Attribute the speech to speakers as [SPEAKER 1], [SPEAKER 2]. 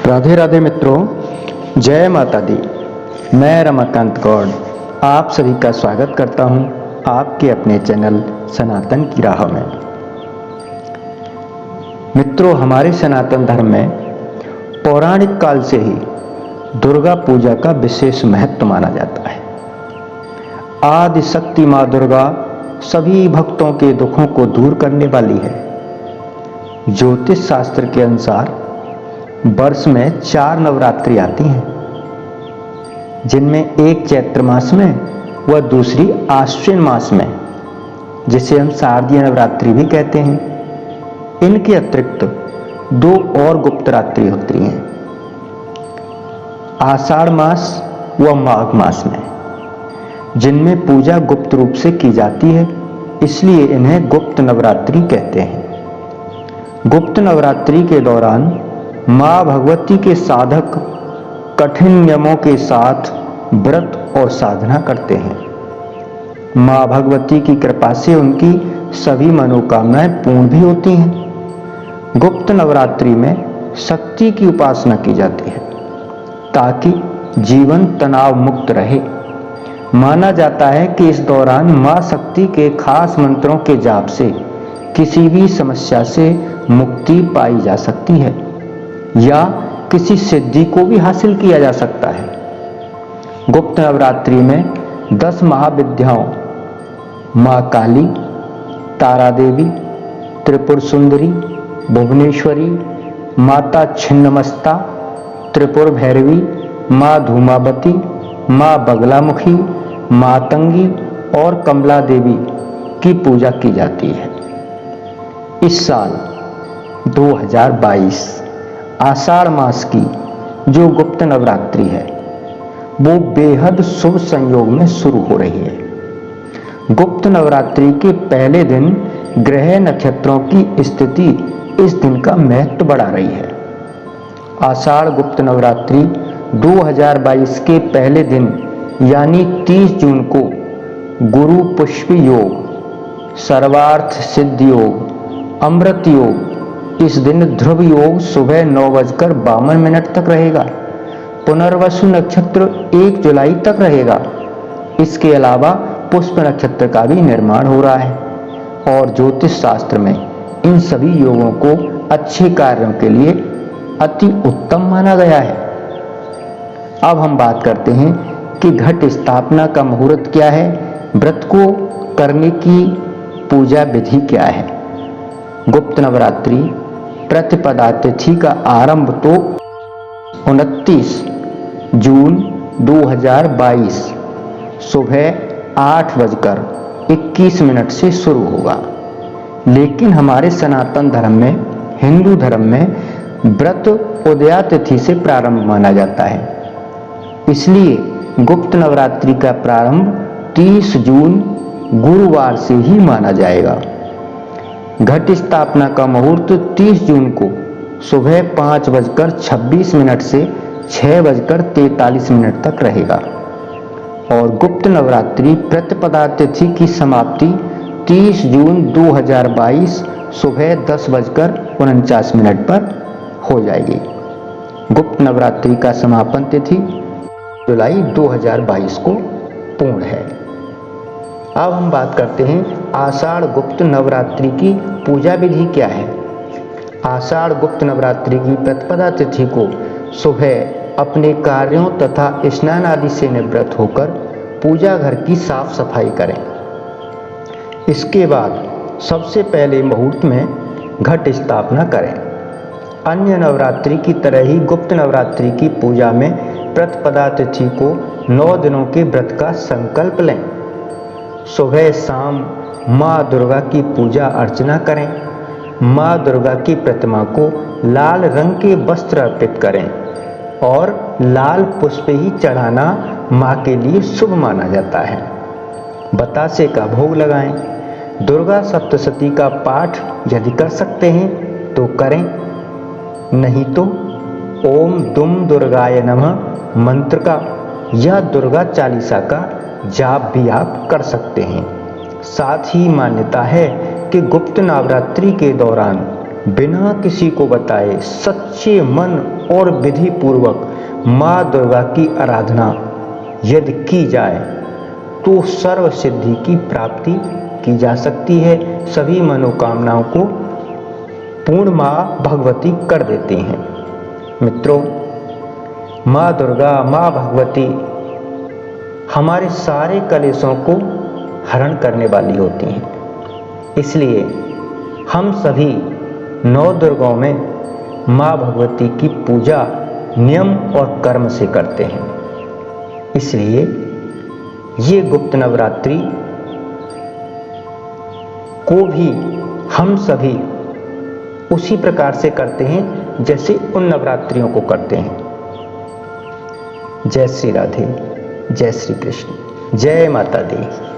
[SPEAKER 1] राधे राधे मित्रों, जय माता दी। मैं रमाकांत गौड़ आप सभी का स्वागत करता हूं आपके अपने चैनल सनातन की राह में। मित्रों, हमारे सनातन धर्म में पौराणिक काल से ही दुर्गा पूजा का विशेष महत्व माना जाता है। आदि शक्ति माँ दुर्गा सभी भक्तों के दुखों को दूर करने वाली है। ज्योतिष शास्त्र के अनुसार वर्ष में 4 नवरात्रि आती हैं, जिनमें एक चैत्र मास में व दूसरी आश्विन मास में, जिसे हम शारदीय नवरात्रि भी कहते हैं। इनके अतिरिक्त 2 और गुप्त रात्रि होती हैं, आषाढ़ मास व माघ मास में, जिनमें पूजा गुप्त रूप से की जाती है, इसलिए इन्हें गुप्त नवरात्रि कहते हैं। गुप्त नवरात्रि के दौरान माँ भगवती के साधक कठिन नियमों के साथ व्रत और साधना करते हैं। माँ भगवती की कृपा से उनकी सभी मनोकामनाएं पूर्ण भी होती हैं। गुप्त नवरात्रि में शक्ति की उपासना की जाती है ताकि जीवन तनाव मुक्त रहे। माना जाता है कि इस दौरान माँ शक्ति के खास मंत्रों के जाप से किसी भी समस्या से मुक्ति पाई जा सकती है या किसी सिद्धि को भी हासिल किया जा सकता है। गुप्त नवरात्रि में 10 महाविद्याओं माँ काली, तारा देवी, त्रिपुर सुंदरी, भुवनेश्वरी, माता छिन्नमस्ता, त्रिपुर भैरवी, माँ धूमावती, माँ बगलामुखी, मातंगी और कमला देवी की पूजा की जाती है। इस साल 2022 आषाढ़ मास की जो गुप्त नवरात्रि है वो बेहद शुभ संयोग में शुरू हो रही है। गुप्त नवरात्रि के पहले दिन ग्रह नक्षत्रों की स्थिति इस दिन का महत्व बढ़ा रही है। आषाढ़ गुप्त नवरात्रि 2022 के पहले दिन यानी 30 जून को गुरु पुष्प योग, सर्वार्थ सिद्धि योग, अमृत योग, इस दिन ध्रुव योग सुबह 9:52 तक रहेगा। पुनर्वसु नक्षत्र 1 जुलाई तक रहेगा। इसके अलावा पुष्प नक्षत्र का भी निर्माण हो रहा है और ज्योतिष शास्त्र में इन सभी योगों को अच्छे कार्यों के लिए अति उत्तम माना गया है। अब हम बात करते हैं कि घट स्थापना का मुहूर्त क्या है, व्रत को करने की पूजा विधि क्या है। गुप्त नवरात्रि प्रतिपदा तिथि का आरंभ तो 29 जून 2022 सुबह 8:21 से शुरू होगा, लेकिन हमारे सनातन धर्म में, हिंदू धर्म में व्रत उदया तिथि से प्रारंभ माना जाता है। इसलिए गुप्त नवरात्रि का प्रारंभ 30 जून गुरुवार से ही माना जाएगा। घट स्थापना का मुहूर्त 30 जून को सुबह 5:26 से 6:43 तक रहेगा और गुप्त नवरात्रि प्रतिपदा तिथि की समाप्ति 30 जून 2022 सुबह 10:49 पर हो जाएगी। गुप्त नवरात्रि का समापन तिथि जुलाई 2022 को पूर्ण है। अब हम बात करते हैं आषाढ़ गुप्त नवरात्रि की पूजा विधि क्या है। आषाढ़ गुप्त नवरात्रि की प्रतिपदा तिथि को सुबह अपने कार्यों तथा स्नान आदि से निवृत्त होकर पूजा घर की साफ सफाई करें। इसके बाद सबसे पहले मुहूर्त में घट स्थापना करें। अन्य नवरात्रि की तरह ही गुप्त नवरात्रि की पूजा में प्रतिपदा तिथि को 9 दिनों के व्रत का संकल्प लें। सुबह शाम माँ दुर्गा की पूजा अर्चना करें। माँ दुर्गा की प्रतिमा को लाल रंग के वस्त्र अर्पित करें और लाल पुष्प ही चढ़ाना माँ के लिए शुभ माना जाता है। बतासे का भोग लगाएं। दुर्गा सप्तशती का पाठ यदि कर सकते हैं तो करें, नहीं तो ओम दुम दुर्गाय नमः मंत्र का या दुर्गा चालीसा का जाप भी आप कर सकते हैं। साथ ही मान्यता है कि गुप्त नवरात्रि के दौरान बिना किसी को बताए सच्चे मन और विधि पूर्वक माँ दुर्गा की आराधना यदि की जाए तो सर्व सिद्धि की प्राप्ति की जा सकती है। सभी मनोकामनाओं को पूर्ण माँ भगवती कर देती हैं। मित्रों, माँ दुर्गा, माँ भगवती हमारे सारे कलेशों को हरण करने वाली होती हैं। इसलिए हम सभी 9 दुर्गाओं में माँ भगवती की पूजा नियम और कर्म से करते हैं। इसलिए ये गुप्त नवरात्रि को भी हम सभी उसी प्रकार से करते हैं जैसे उन नवरात्रियों को करते हैं। जय श्री राधे, जय श्री कृष्ण, जय माता दी।